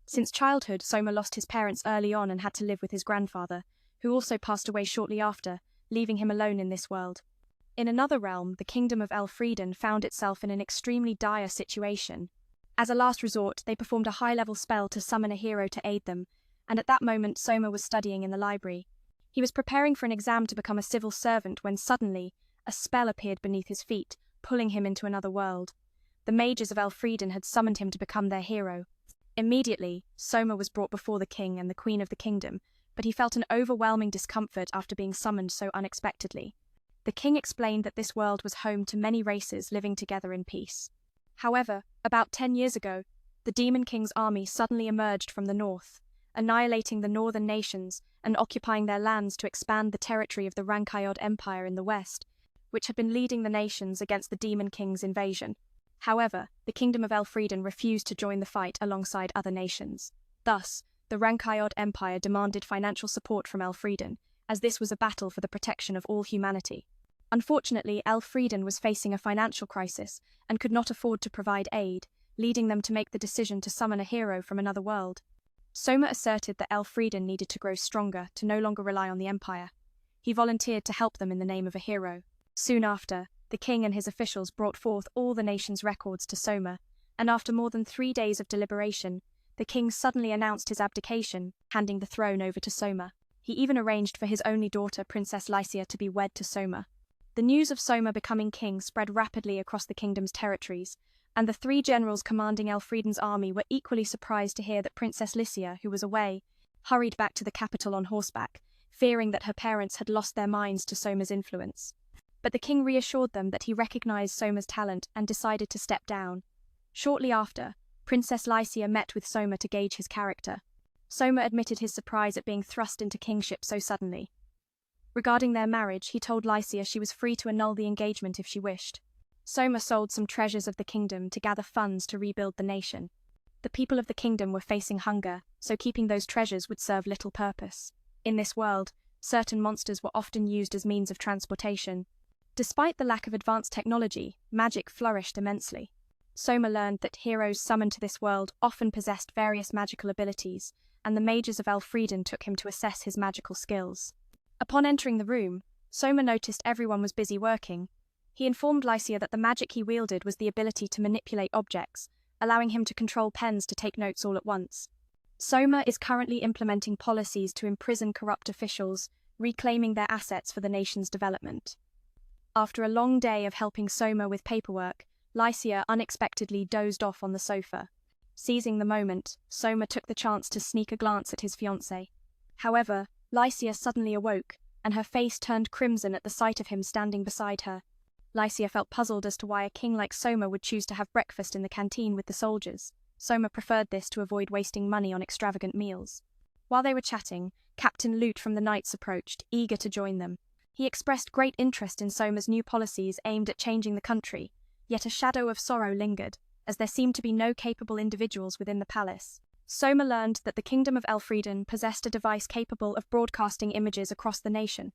Since childhood, Soma lost his parents early on and had to live with his grandfather, who also passed away shortly after, leaving him alone in this world. In another realm, the kingdom of Elfrieden found itself in an extremely dire situation. As a last resort, they performed a high-level spell to summon a hero to aid them, and at that moment Soma was studying in the library. He was preparing for an exam to become a civil servant when suddenly a spell appeared beneath his feet, pulling him into another world. The mages of Elfrieden had summoned him to become their hero. Immediately, Soma was brought before the king and the queen of the kingdom, but he felt an overwhelming discomfort after being summoned so unexpectedly. The king explained that this world was home to many races living together in peace. However, about 10 years ago, the Demon King's army suddenly emerged from the north, annihilating the northern nations and occupying their lands to expand the territory of the ISEKAI'D Empire in the west, which had been leading the nations against the Demon King's invasion. However, the Kingdom of Elfrieden refused to join the fight alongside other nations. Thus, the ISEKAI'D Empire demanded financial support from Elfrieden, as this was a battle for the protection of all humanity. Unfortunately, Elfrieden was facing a financial crisis and could not afford to provide aid, leading them to make the decision to summon a hero from another world. Soma asserted that Elfrieden needed to grow stronger to no longer rely on the Empire. He volunteered to help them in the name of a hero. Soon after, the king and his officials brought forth all the nation's records to Soma, and after more than 3 days of deliberation, the king suddenly announced his abdication, handing the throne over to Soma. He even arranged for his only daughter, Princess Lycia, to be wed to Soma. The news of Soma becoming king spread rapidly across the kingdom's territories, and the 3 generals commanding Elfrieden's army were equally surprised to hear that Princess Lycia, who was away, hurried back to the capital on horseback, fearing that her parents had lost their minds to Soma's influence. But the king reassured them that he recognized Soma's talent and decided to step down. Shortly after, Princess Lycia met with Soma to gauge his character. Soma admitted his surprise at being thrust into kingship so suddenly. Regarding their marriage, he told Lycia she was free to annul the engagement if she wished. Soma sold some treasures of the kingdom to gather funds to rebuild the nation. The people of the kingdom were facing hunger, so keeping those treasures would serve little purpose. In this world, certain monsters were often used as means of transportation. Despite the lack of advanced technology, magic flourished immensely. Soma learned that heroes summoned to this world often possessed various magical abilities, and the mages of Elfrieden took him to assess his magical skills. Upon entering the room, Soma noticed everyone was busy working. He informed Lycia that the magic he wielded was the ability to manipulate objects, allowing him to control pens to take notes all at once. Soma is currently implementing policies to imprison corrupt officials, reclaiming their assets for the nation's development. After a long day of helping Soma with paperwork, Lycia unexpectedly dozed off on the sofa. Seizing the moment, Soma took the chance to sneak a glance at his fiancée. However, Lycia suddenly awoke, and her face turned crimson at the sight of him standing beside her. Lycia felt puzzled as to why a king like Soma would choose to have breakfast in the canteen with the soldiers. Soma preferred this to avoid wasting money on extravagant meals. While they were chatting, Captain Lute from the Knights approached, eager to join them. He expressed great interest in Soma's new policies aimed at changing the country, yet a shadow of sorrow lingered, as there seemed to be no capable individuals within the palace. Soma learned that the Kingdom of Elfrieden possessed a device capable of broadcasting images across the nation.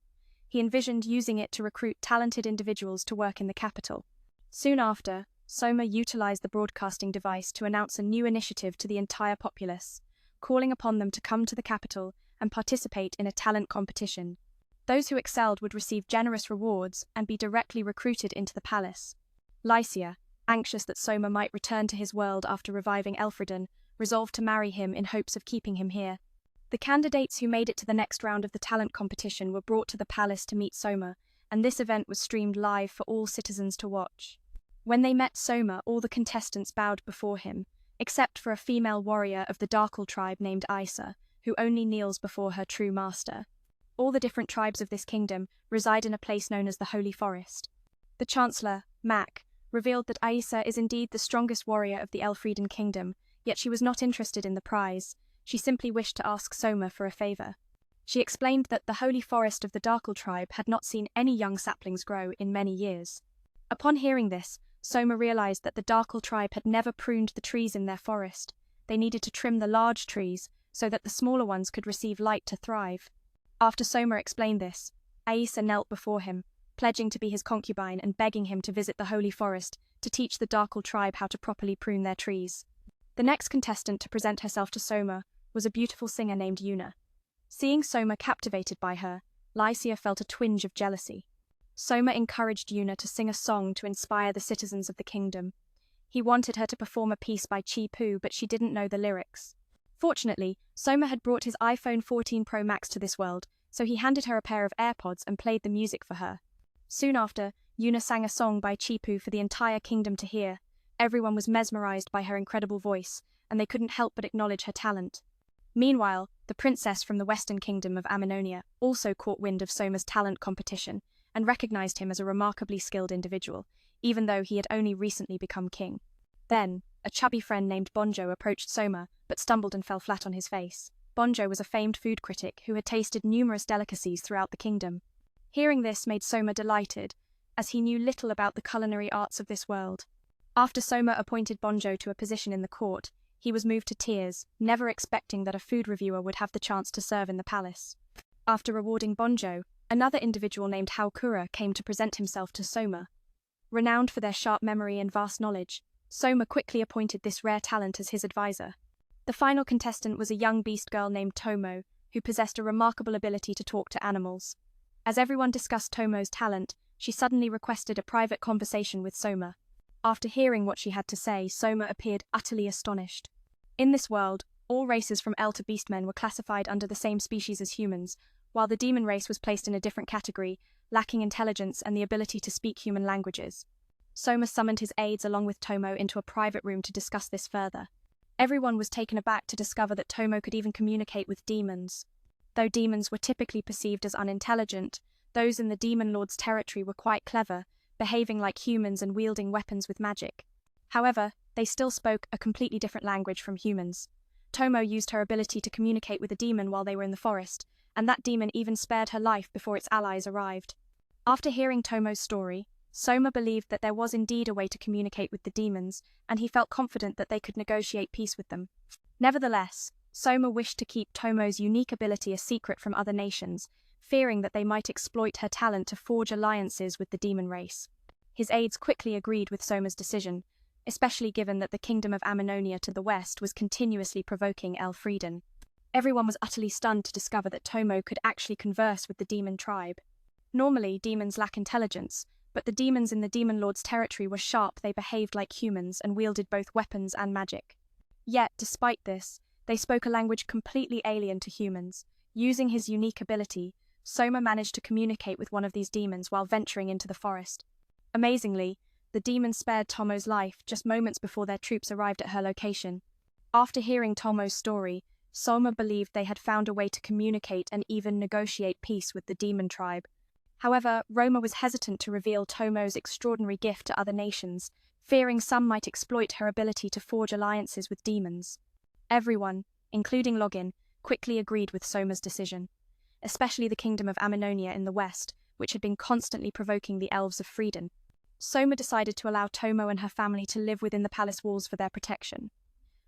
He envisioned using it to recruit talented individuals to work in the capital. Soon after, Soma utilized the broadcasting device to announce a new initiative to the entire populace, calling upon them to come to the capital and participate in a talent competition. Those who excelled would receive generous rewards and be directly recruited into the palace. Lycia, anxious that Soma might return to his world after reviving Elfrieden, resolved to marry him in hopes of keeping him here. The candidates who made it to the next round of the talent competition were brought to the palace to meet Soma, and this event was streamed live for all citizens to watch. When they met Soma, all the contestants bowed before him, except for a female warrior of the Darkle tribe named Isa, who only kneels before her true master. All the different tribes of this kingdom reside in a place known as the Holy Forest. The Chancellor, Mac, revealed that Isa is indeed the strongest warrior of the Elfrieden kingdom, yet she was not interested in the prize. She simply wished to ask Soma for a favor. She explained that the Holy Forest of the Darkle tribe had not seen any young saplings grow in many years. Upon hearing this, Soma realized that the Darkle tribe had never pruned the trees in their forest. They needed to trim the large trees so that the smaller ones could receive light to thrive. After Soma explained this, Isa knelt before him, pledging to be his concubine and begging him to visit the Holy Forest to teach the Darkle tribe how to properly prune their trees. The next contestant to present herself to Soma was a beautiful singer named Yuna. Seeing Soma captivated by her, Lycia felt a twinge of jealousy. Soma encouraged Yuna to sing a song to inspire the citizens of the kingdom. He wanted her to perform a piece by Chi Pu, but she didn't know the lyrics. Fortunately, Soma had brought his iPhone 14 Pro Max to this world, so he handed her a pair of AirPods and played the music for her. Soon after, Yuna sang a song by Chi Pu for the entire kingdom to hear. Everyone was mesmerized by her incredible voice, and they couldn't help but acknowledge her talent. Meanwhile, the princess from the western kingdom of Ammonia also caught wind of Soma's talent competition and recognized him as a remarkably skilled individual, even though he had only recently become king. Then, a chubby friend named Bonjo approached Soma, but stumbled and fell flat on his face. Bonjo was a famed food critic who had tasted numerous delicacies throughout the kingdom. Hearing this made Soma delighted, as he knew little about the culinary arts of this world. After Soma appointed Bonjo to a position in the court, he was moved to tears, never expecting that a food reviewer would have the chance to serve in the palace. After rewarding Bonjo, another individual named Haokura came to present himself to Soma. Renowned for their sharp memory and vast knowledge, Soma quickly appointed this rare talent as his advisor. The final contestant was a young beast girl named Tomo, who possessed a remarkable ability to talk to animals. As everyone discussed Tomo's talent, she suddenly requested a private conversation with Soma. After hearing what she had to say, Soma appeared utterly astonished. In this world, all races from L to beastmen were classified under the same species as humans, while the demon race was placed in a different category, lacking intelligence and the ability to speak human languages. Soma summoned his aides along with Tomo into a private room to discuss this further. Everyone was taken aback to discover that Tomo could even communicate with demons. Though demons were typically perceived as unintelligent, those in the demon lord's territory were quite clever, behaving like humans and wielding weapons with magic. However, they still spoke a completely different language from humans. Tomo used her ability to communicate with a demon while they were in the forest, and that demon even spared her life before its allies arrived. After hearing Tomo's story, Soma believed that there was indeed a way to communicate with the demons, and he felt confident that they could negotiate peace with them. Nevertheless, Soma wished to keep Tomo's unique ability a secret from other nations, fearing that they might exploit her talent to forge alliances with the demon race. His aides quickly agreed with Soma's decision, especially given that the kingdom of Ammonia to the west was continuously provoking Elfrieden. Everyone was utterly stunned to discover that Tomo could actually converse with the demon tribe. Normally, demons lack intelligence, but the demons in the demon lord's territory were sharp. They behaved like humans and wielded both weapons and magic. Yet, despite this, they spoke a language completely alien to humans. Using his unique ability, Soma managed to communicate with one of these demons while venturing into the forest. Amazingly, the demon spared Tomo's life just moments before their troops arrived at her location. After hearing Tomo's story, Soma believed they had found a way to communicate and even negotiate peace with the demon tribe. However, Roma was hesitant to reveal Tomo's extraordinary gift to other nations, fearing some might exploit her ability to forge alliances with demons. Everyone, including Login, quickly agreed with Soma's decision, especially the kingdom of Ammonia in the west, which had been constantly provoking the elves of Frieden. Soma decided to allow Tomo and her family to live within the palace walls for their protection.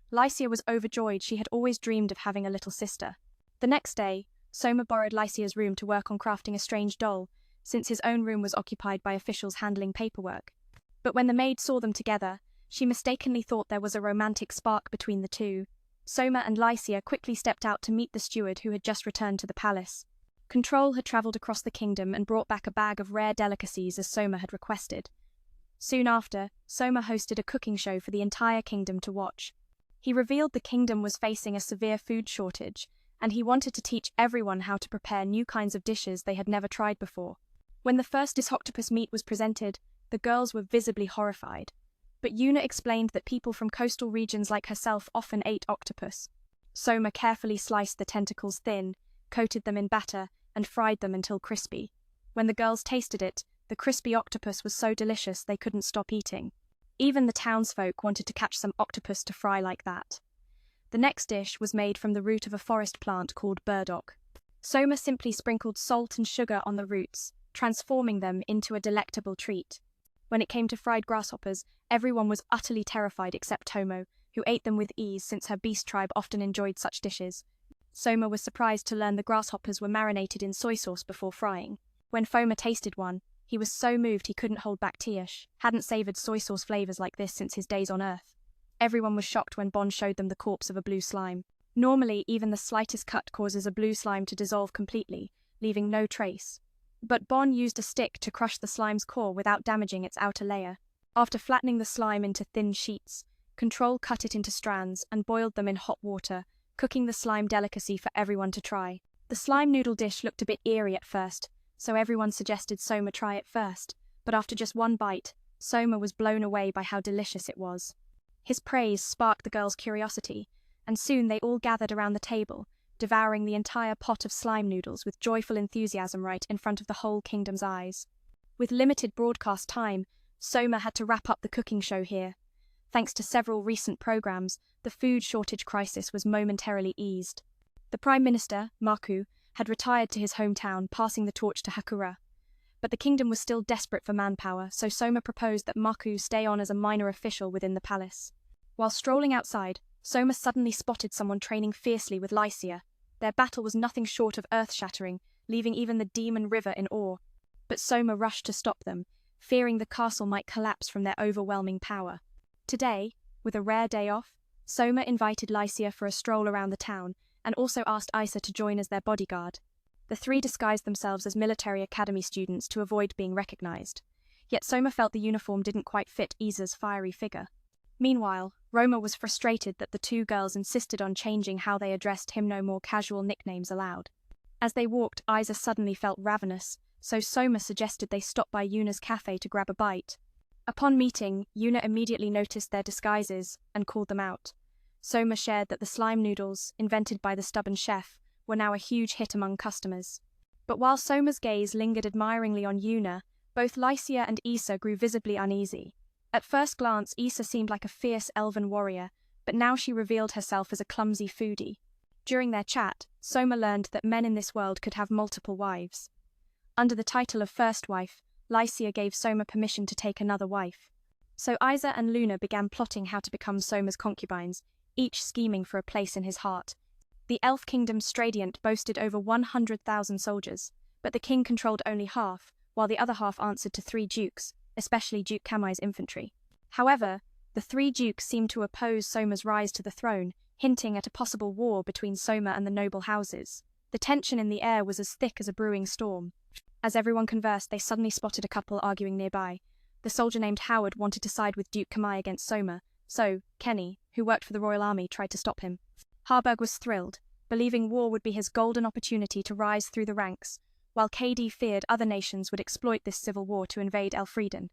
Lycia was overjoyed. She had always dreamed of having a little sister. The next day, Soma borrowed Lycia's room to work on crafting a strange doll, since his own room was occupied by officials handling paperwork. But when the maid saw them together, she mistakenly thought there was a romantic spark between the two. Soma and Lycia quickly stepped out to meet the steward who had just returned to the palace. Control had travelled across the kingdom and brought back a bag of rare delicacies as Soma had requested. Soon after, Soma hosted a cooking show for the entire kingdom to watch. He revealed the kingdom was facing a severe food shortage, and he wanted to teach everyone how to prepare new kinds of dishes they had never tried before. When the first octopus meat was presented, the girls were visibly horrified. But Yuna explained that people from coastal regions like herself often ate octopus. Soma carefully sliced the tentacles thin, coated them in batter, and fried them until crispy. When the girls tasted it, the crispy octopus was so delicious they couldn't stop eating. Even the townsfolk wanted to catch some octopus to fry like that. The next dish was made from the root of a forest plant called burdock. Soma simply sprinkled salt and sugar on the roots, transforming them into a delectable treat. When it came to fried grasshoppers, everyone was utterly terrified except Tomo, who ate them with ease since her beast tribe often enjoyed such dishes. Soma was surprised to learn the grasshoppers were marinated in soy sauce before frying. When Foma tasted one, he was so moved he couldn't hold back tears. Hadn't savoured soy sauce flavours like this since his days on Earth. Everyone was shocked when Bond showed them the corpse of a blue slime. Normally, even the slightest cut causes a blue slime to dissolve completely, leaving no trace. But Bond used a stick to crush the slime's core without damaging its outer layer. After flattening the slime into thin sheets, Control cut it into strands and boiled them in hot water, cooking the slime delicacy for everyone to try. The slime noodle dish looked a bit eerie at first, so everyone suggested Soma try it first, but after just one bite, Soma was blown away by how delicious it was. His praise sparked the girls' curiosity, and soon they all gathered around the table, devouring the entire pot of slime noodles with joyful enthusiasm right in front of the whole kingdom's eyes. With limited broadcast time, Soma had to wrap up the cooking show here. Thanks to several recent programs, the food shortage crisis was momentarily eased. The Prime Minister, Maku, had retired to his hometown, passing the torch to Hakura. But the kingdom was still desperate for manpower, so Soma proposed that Maku stay on as a minor official within the palace. While strolling outside, Soma suddenly spotted someone training fiercely with Lycia. Their battle was nothing short of earth-shattering, leaving even the demon river in awe. But Soma rushed to stop them, fearing the castle might collapse from their overwhelming power. Today, with a rare day off, Soma invited Lycia for a stroll around the town, and also asked Isa to join as their bodyguard. The three disguised themselves as military academy students to avoid being recognized. Yet Soma felt the uniform didn't quite fit Isa's fiery figure. Meanwhile, Roma was frustrated that the two girls insisted on changing how they addressed him. No more casual nicknames allowed. As they walked, Isa suddenly felt ravenous, so Soma suggested they stop by Yuna's cafe to grab a bite. Upon meeting, Yuna immediately noticed their disguises and called them out. Soma shared that the slime noodles, invented by the stubborn chef, were now a huge hit among customers. But while Soma's gaze lingered admiringly on Yuna, both Lycia and Isa grew visibly uneasy. At first glance, Isa seemed like a fierce elven warrior, but now she revealed herself as a clumsy foodie. During their chat, Soma learned that men in this world could have multiple wives. Under the title of first wife, Lycia gave Soma permission to take another wife. So Isa and Luna began plotting how to become Soma's concubines, each scheming for a place in his heart. The elf kingdom Stradiant boasted over 100,000 soldiers, but the king controlled only half, while the other half answered to 3 dukes, especially Duke Kamai's infantry. However, the 3 dukes seemed to oppose Soma's rise to the throne, hinting at a possible war between Soma and the noble houses. The tension in the air was as thick as a brewing storm. As everyone conversed, they suddenly spotted a couple arguing nearby. The soldier named Howard wanted to side with Duke Kamai against Soma, so Kenny, who worked for the royal army, tried to stop him. Harburg was thrilled, believing war would be his golden opportunity to rise through the ranks, while KD feared other nations would exploit this civil war to invade Elfrieden.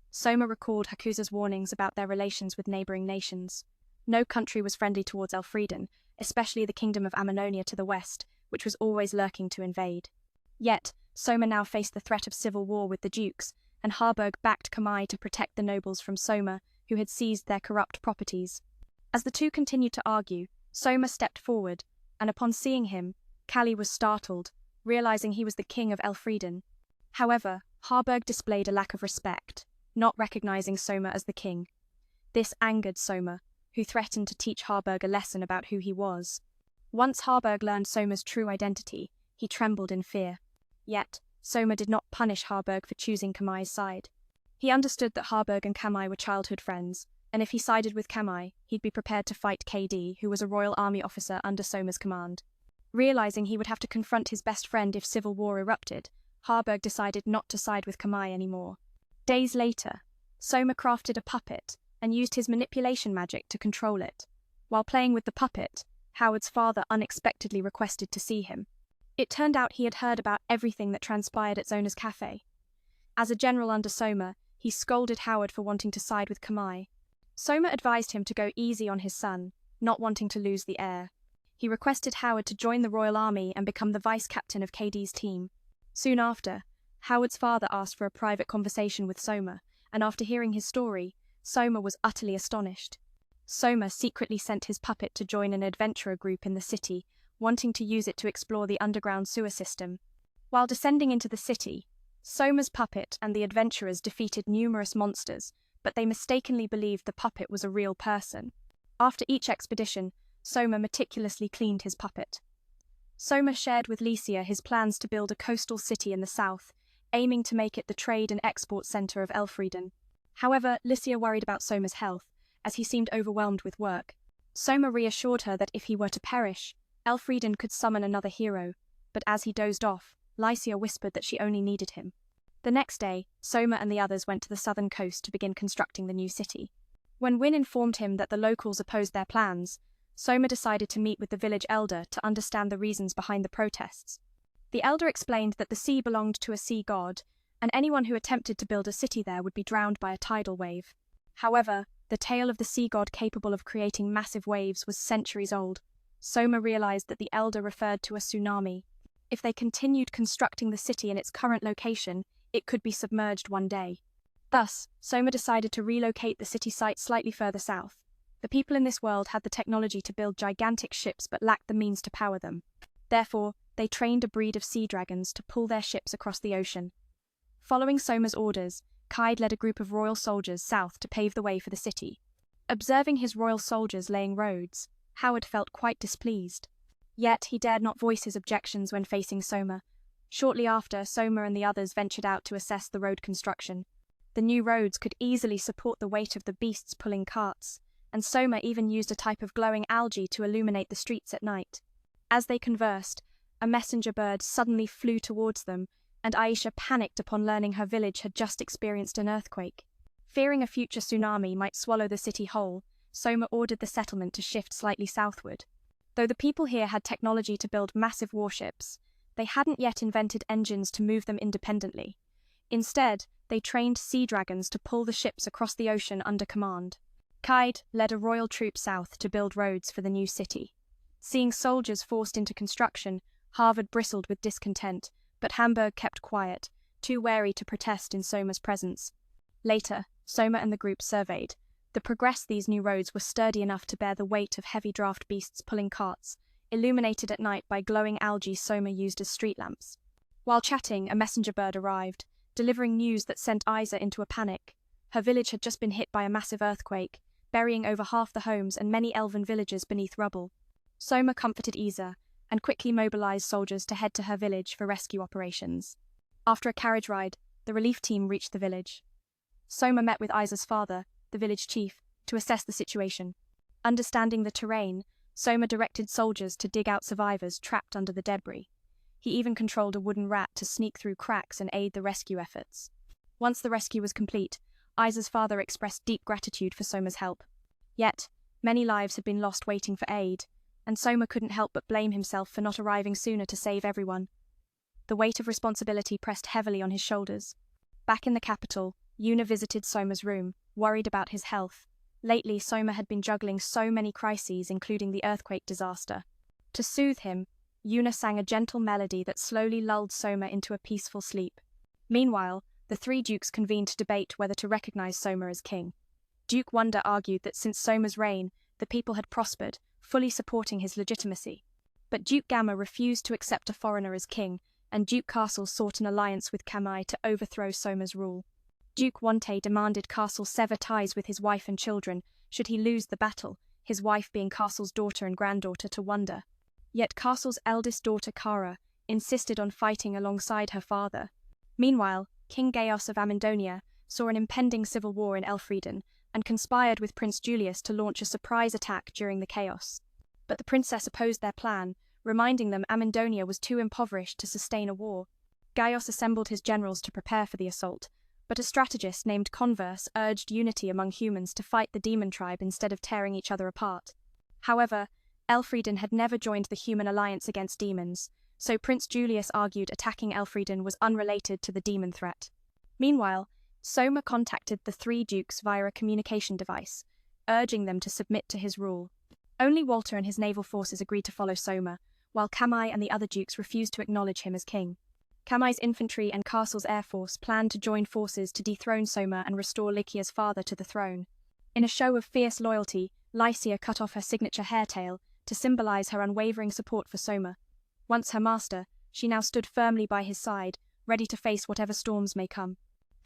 Soma recalled Hakuza's warnings about their relations with neighboring nations. No country was friendly towards Elfrieden, especially the kingdom of Ammonia to the west, which was always lurking to invade. Yet, Soma now faced the threat of civil war with the dukes, and Harburg backed Kamai to protect the nobles from Soma, who had seized their corrupt properties. As the two continued to argue, Soma stepped forward, and upon seeing him, Kali was startled, realizing he was the king of Elfrieden. However, Harburg displayed a lack of respect, not recognizing Soma as the king. This angered Soma, who threatened to teach Harburg a lesson about who he was. Once Harburg learned Soma's true identity, he trembled in fear. Yet, Soma did not punish Harburg for choosing Kamai's side. He understood that Harburg and Kamai were childhood friends, and if he sided with Kamai, he'd be prepared to fight KD, who was a royal army officer under Soma's command. Realizing he would have to confront his best friend if civil war erupted, Harburg decided not to side with Kamai anymore. Days later, Soma crafted a puppet and used his manipulation magic to control it. While playing with the puppet, Howard's father unexpectedly requested to see him. It turned out he had heard about everything that transpired at Zona's cafe. As a general under Soma, he scolded Howard for wanting to side with Kamai. Soma advised him to go easy on his son, not wanting to lose the heir. He requested Howard to join the royal army and become the vice-captain of KD's team. Soon after, Howard's father asked for a private conversation with Soma, and after hearing his story, Soma was utterly astonished. Soma secretly sent his puppet to join an adventurer group in the city, wanting to use it to explore the underground sewer system. While descending into the city, Soma's puppet and the adventurers defeated numerous monsters, but they mistakenly believed the puppet was a real person. After each expedition, Soma meticulously cleaned his puppet. Soma shared with Lycia his plans to build a coastal city in the south, aiming to make it the trade and export center of Elfrieden. However, Lycia worried about Soma's health, as he seemed overwhelmed with work. Soma reassured her that if he were to perish, Elfrieden could summon another hero, but as he dozed off, Lycia whispered that she only needed him. The next day, Soma and the others went to the southern coast to begin constructing the new city. When Wyn informed him that the locals opposed their plans, Soma decided to meet with the village elder to understand the reasons behind the protests. The elder explained that the sea belonged to a sea god, and anyone who attempted to build a city there would be drowned by a tidal wave. However, the tale of the sea god capable of creating massive waves was centuries old. Soma realized that the elder referred to a tsunami. If they continued constructing the city in its current location, it could be submerged one day. Thus, Soma decided to relocate the city site slightly further south. The people in this world had the technology to build gigantic ships but lacked the means to power them. Therefore, they trained a breed of sea dragons to pull their ships across the ocean. Following Soma's orders, ISEKAI'D led a group of royal soldiers south to pave the way for the city. Observing his royal soldiers laying roads, Howard felt quite displeased. Yet he dared not voice his objections when facing Soma. Shortly after, Soma and the others ventured out to assess the road construction. The new roads could easily support the weight of the beasts pulling carts, and Soma even used a type of glowing algae to illuminate the streets at night. As they conversed, a messenger bird suddenly flew towards them, and Aisha panicked upon learning her village had just experienced an earthquake. Fearing a future tsunami might swallow the city whole, Soma ordered the settlement to shift slightly southward. Though the people here had technology to build massive warships, they hadn't yet invented engines to move them independently. Instead, they trained sea dragons to pull the ships across the ocean under command. ISEKAI'D led a royal troop south to build roads for the new city. Seeing soldiers forced into construction, Harvard bristled with discontent, but Hamburg kept quiet, too wary to protest in Soma's presence. Later, Soma and the group surveyed. The progress these new roads were sturdy enough to bear the weight of heavy draft beasts pulling carts, illuminated at night by glowing algae Soma used as street lamps. While chatting, a messenger bird arrived, delivering news that sent Isa into a panic. Her village had just been hit by a massive earthquake, burying over half the homes and many elven villages beneath rubble. Soma comforted Isa, and quickly mobilized soldiers to head to her village for rescue operations. After a carriage ride, the relief team reached the village. Soma met with Isa's father, the village chief, to assess the situation. Understanding the terrain, Soma directed soldiers to dig out survivors trapped under the debris. He even controlled a wooden rat to sneak through cracks and aid the rescue efforts. Once the rescue was complete, Isa's father expressed deep gratitude for Soma's help. Yet, many lives had been lost waiting for aid, and Soma couldn't help but blame himself for not arriving sooner to save everyone. The weight of responsibility pressed heavily on his shoulders. Back in the capital, Yuna visited Soma's room, worried about his health. Lately, Soma had been juggling so many crises, including the earthquake disaster. To soothe him, Yuna sang a gentle melody that slowly lulled Soma into a peaceful sleep. Meanwhile, the three dukes convened to debate whether to recognize Soma as king. Duke Wonder argued that since Soma's reign, the people had prospered, fully supporting his legitimacy. But Duke Gamma refused to accept a foreigner as king, and Duke Castle sought an alliance with Kamai to overthrow Soma's rule. Duke Wante demanded Castle sever ties with his wife and children should he lose the battle, his wife being Castle's daughter and granddaughter to Wonder. Yet Castle's eldest daughter Kara insisted on fighting alongside her father. Meanwhile, King Gaius of Amendonia saw an impending civil war in Elfrieden and conspired with Prince Julius to launch a surprise attack during the chaos. But the princess opposed their plan, reminding them Amendonia was too impoverished to sustain a war. Gaius assembled his generals to prepare for the assault, but a strategist named Converse urged unity among humans to fight the demon tribe instead of tearing each other apart. However, Elfrieden had never joined the human alliance against demons, so Prince Julius argued attacking Elfrieden was unrelated to the demon threat. Meanwhile, Soma contacted the three dukes via a communication device, urging them to submit to his rule. Only Walter and his naval forces agreed to follow Soma, while Kamai and the other dukes refused to acknowledge him as king. Kamai's infantry and Castle's air force planned to join forces to dethrone Soma and restore Lycia's father to the throne. In a show of fierce loyalty, Lycia cut off her signature hairtail to symbolize her unwavering support for Soma. Once her master, she now stood firmly by his side, ready to face whatever storms may come.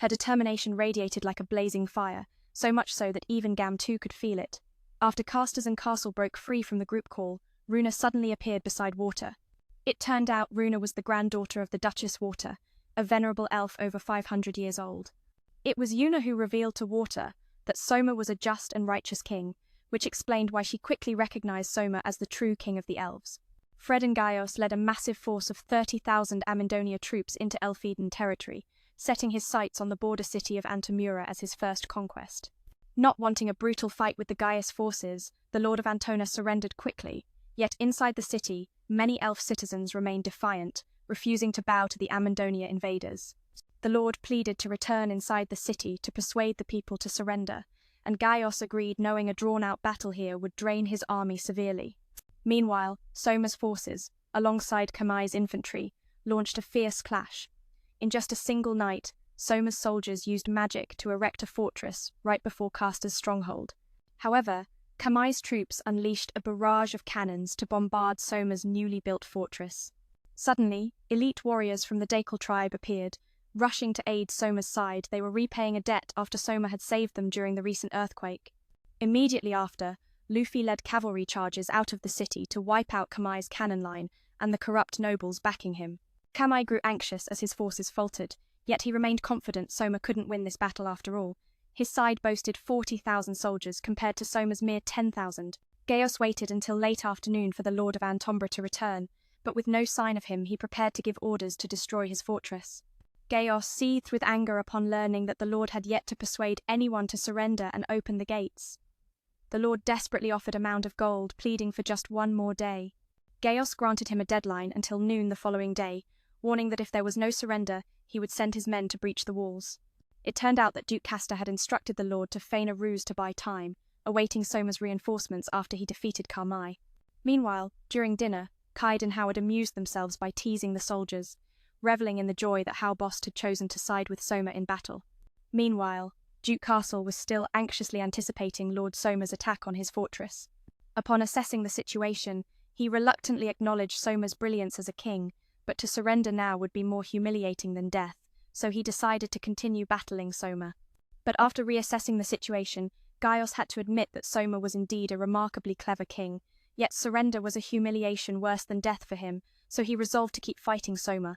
Her determination radiated like a blazing fire, so much so that even Gam too could feel it. After Casters and Castle broke free from the group call, Runa suddenly appeared beside Water. It turned out Runa was the granddaughter of the Duchess Water, a venerable elf over 500 years old. It was Yuna who revealed to Water, that Soma was a just and righteous king, which explained why she quickly recognized Soma as the true king of the elves. Fred and Gaius led a massive force of 30,000 Amendonia troops into Elfiden territory, setting his sights on the border city of Antamura as his first conquest. Not wanting a brutal fight with the Gaius forces, the Lord of Antona surrendered quickly, yet inside the city, many elf citizens remained defiant, refusing to bow to the Amendonia invaders. The Lord pleaded to return inside the city to persuade the people to surrender, and Gaius agreed, knowing a drawn-out battle here would drain his army severely. Meanwhile, Soma's forces, alongside Kamai's infantry, launched a fierce clash. In just a single night, Soma's soldiers used magic to erect a fortress right before Caster's stronghold. However, Kamai's troops unleashed a barrage of cannons to bombard Soma's newly built fortress. Suddenly, elite warriors from the Dakel tribe appeared, rushing to aid Soma's side. They were repaying a debt after Soma had saved them during the recent earthquake. Immediately after, Luffy led cavalry charges out of the city to wipe out Kamai's cannon line and the corrupt nobles backing him. Kamai grew anxious as his forces faltered, yet he remained confident Soma couldn't win this battle after all. His side boasted 40,000 soldiers compared to Soma's mere 10,000. Gaius waited until late afternoon for the Lord of Antombra to return, but with no sign of him, he prepared to give orders to destroy his fortress. Gaius seethed with anger upon learning that the Lord had yet to persuade anyone to surrender and open the gates. The Lord desperately offered a mound of gold, pleading for just one more day. Gaius granted him a deadline until noon the following day, warning that if there was no surrender, he would send his men to breach the walls. It turned out that Duke Castor had instructed the Lord to feign a ruse to buy time, awaiting Soma's reinforcements after he defeated Kamai. Meanwhile, during dinner, Kaid and Howard amused themselves by teasing the soldiers, reveling in the joy that Halbost had chosen to side with Soma in battle. Meanwhile, Duke Castle was still anxiously anticipating Lord Soma's attack on his fortress. Upon assessing the situation, he reluctantly acknowledged Soma's brilliance as a king, but to surrender now would be more humiliating than death, so he decided to continue battling Soma. But after reassessing the situation, Gaius had to admit that Soma was indeed a remarkably clever king, yet surrender was a humiliation worse than death for him, so he resolved to keep fighting Soma.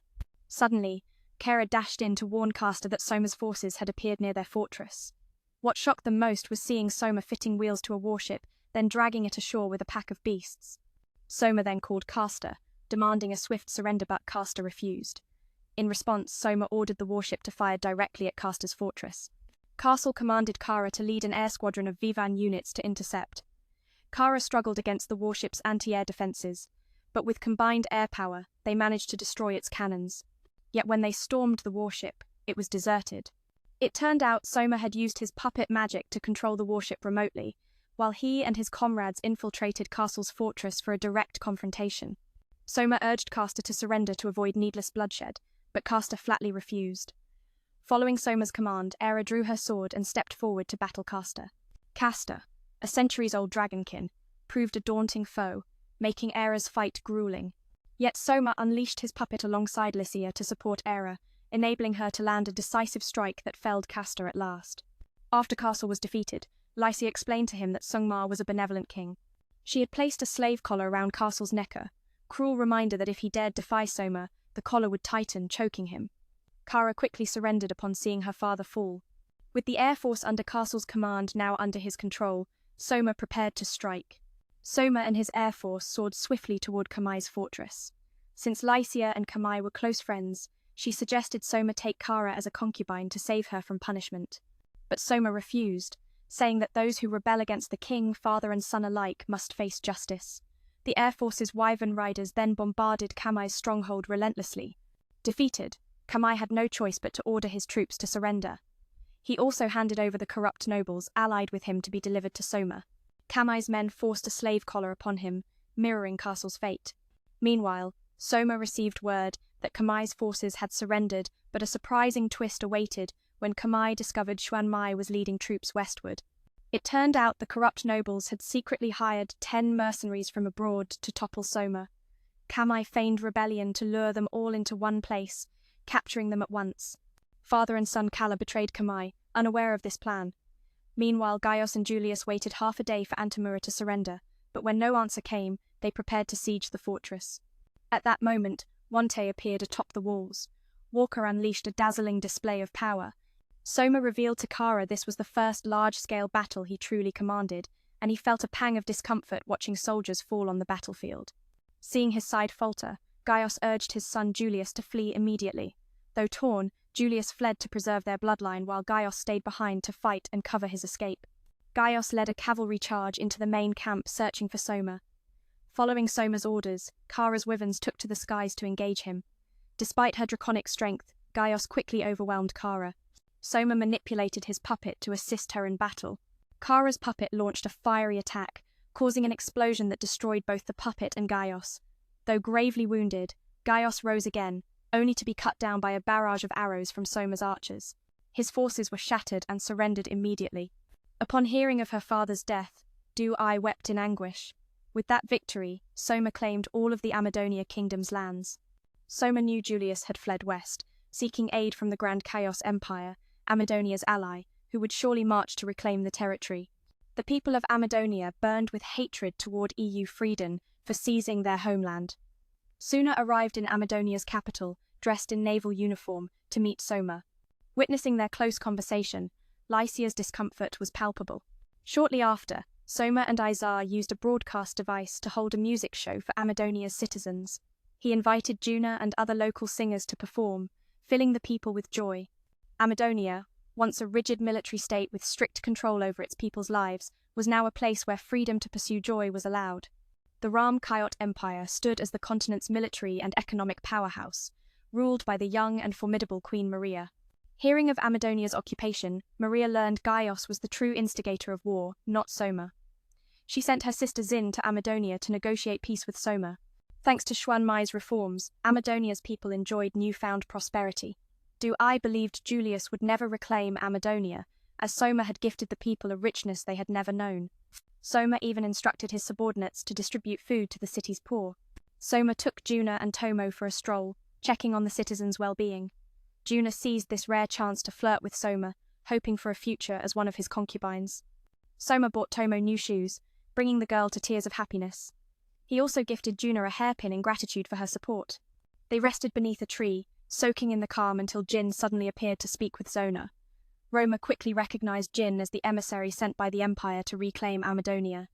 Suddenly, Kera dashed in to warn Castor that Soma's forces had appeared near their fortress. What shocked them most was seeing Soma fitting wheels to a warship, then dragging it ashore with a pack of beasts. Soma then called Castor, demanding a swift surrender, but Castor refused. In response, Soma ordered the warship to fire directly at Castor's fortress. Castle commanded Kara to lead an air squadron of Vivan units to intercept. Kara struggled against the warship's anti-air defenses, but with combined air power, they managed to destroy its cannons. Yet when they stormed the warship, it was deserted. It turned out Soma had used his puppet magic to control the warship remotely, while he and his comrades infiltrated Castle's fortress for a direct confrontation. Soma urged Castor to surrender to avoid needless bloodshed, but Castor flatly refused. Following Soma's command, Era drew her sword and stepped forward to battle Castor. Castor, a centuries-old dragonkin, proved a daunting foe, making Era's fight grueling. Yet Soma unleashed his puppet alongside Lycia to support Era, enabling her to land a decisive strike that felled Castor at last. After Castle was defeated, Lycia explained to him that Sungmar was a benevolent king. She had placed a slave collar around Castle's neck, a cruel reminder that if he dared defy Soma, the collar would tighten, choking him. Kara quickly surrendered upon seeing her father fall. With the air force under Castle's command now under his control, Soma prepared to strike. Soma and his air force soared swiftly toward Kamai's fortress. Since Lycia and Kamai were close friends, she suggested Soma take Kara as a concubine to save her from punishment. But Soma refused, saying that those who rebel against the king, father and son alike, must face justice. The air force's wyvern riders then bombarded Kamai's stronghold relentlessly. Defeated, Kamai had no choice but to order his troops to surrender. He also handed over the corrupt nobles allied with him to be delivered to Soma. Kamai's men forced a slave collar upon him, mirroring Castle's fate. Meanwhile, Soma received word that Kamai's forces had surrendered, but a surprising twist awaited when Kamai discovered Xuanmai was leading troops westward. It turned out the corrupt nobles had secretly hired 10 mercenaries from abroad to topple Soma. Kamai feigned rebellion to lure them all into one place, capturing them at once. Father and son Kala betrayed Kamai, unaware of this plan. Meanwhile, Gaius and Julius waited half a day for Antamura to surrender, but when no answer came, they prepared to siege the fortress. At that moment, Wante appeared atop the walls. Walker unleashed a dazzling display of power. Soma revealed to Kara this was the first large-scale battle he truly commanded, and he felt a pang of discomfort watching soldiers fall on the battlefield. Seeing his side falter, Gaius urged his son Julius to flee immediately. Though torn, Julius fled to preserve their bloodline while Gaius stayed behind to fight and cover his escape. Gaius led a cavalry charge into the main camp searching for Soma. Following Soma's orders, Kara's wyverns took to the skies to engage him. Despite her draconic strength, Gaius quickly overwhelmed Kara. Soma manipulated his puppet to assist her in battle. Kara's puppet launched a fiery attack, causing an explosion that destroyed both the puppet and Gaius. Though gravely wounded, Gaius rose again, only to be cut down by a barrage of arrows from Soma's archers. His forces were shattered and surrendered immediately. Upon hearing of her father's death, Du-I wept in anguish. With that victory, Soma claimed all of the Amadonia kingdom's lands. Soma knew Julius had fled west, seeking aid from the Grand Chaos Empire, Amadonia's ally, who would surely march to reclaim the territory. The people of Amadonia burned with hatred toward EU Freedom for seizing their homeland. Suna arrived in Amadonia's capital, dressed in naval uniform, to meet Soma. Witnessing their close conversation, Lycia's discomfort was palpable. Shortly after, Soma and Izar used a broadcast device to hold a music show for Amadonia's citizens. He invited Juna and other local singers to perform, filling the people with joy. Amadonia, once a rigid military state with strict control over its people's lives, was now a place where freedom to pursue joy was allowed. The Ram-Kayot Empire stood as the continent's military and economic powerhouse, ruled by the young and formidable Queen Maria. Hearing of Amadonia's occupation, Maria learned Gaius was the true instigator of war, not Soma. She sent her sister Xin to Amadonia to negotiate peace with Soma. Thanks to Xuan Mai's reforms, Amadonia's people enjoyed newfound prosperity. Du-I believed Julius would never reclaim Amadonia, as Soma had gifted the people a richness they had never known. Soma even instructed his subordinates to distribute food to the city's poor. Soma took Juna and Tomo for a stroll, checking on the citizens' well-being. Juna seized this rare chance to flirt with Soma, hoping for a future as one of his concubines. Soma bought Tomo new shoes, bringing the girl to tears of happiness. He also gifted Juna a hairpin in gratitude for her support. They rested beneath a tree, soaking in the calm until Jin suddenly appeared to speak with Zona. Roma quickly recognized Jin as the emissary sent by the Empire to reclaim Amadonia.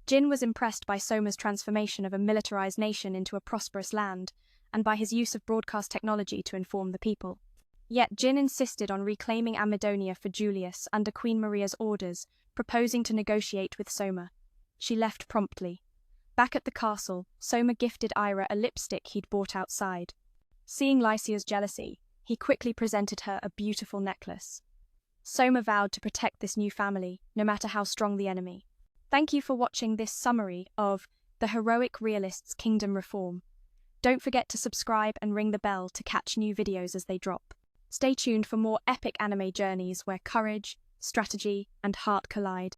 Jin was impressed by Soma's transformation of a militarized nation into a prosperous land, and by his use of broadcast technology to inform the people. Yet Jin insisted on reclaiming Amadonia for Julius under Queen Maria's orders, proposing to negotiate with Soma. She left promptly. Back at the castle, Soma gifted Ira a lipstick he'd bought outside. Seeing Lycia's jealousy, he quickly presented her a beautiful necklace. Soma vowed to protect this new family, no matter how strong the enemy. Thank you for watching this summary of The Heroic Realist's Kingdom Reform. Don't forget to subscribe and ring the bell to catch new videos as they drop. Stay tuned for more epic anime journeys where courage, strategy, and heart collide.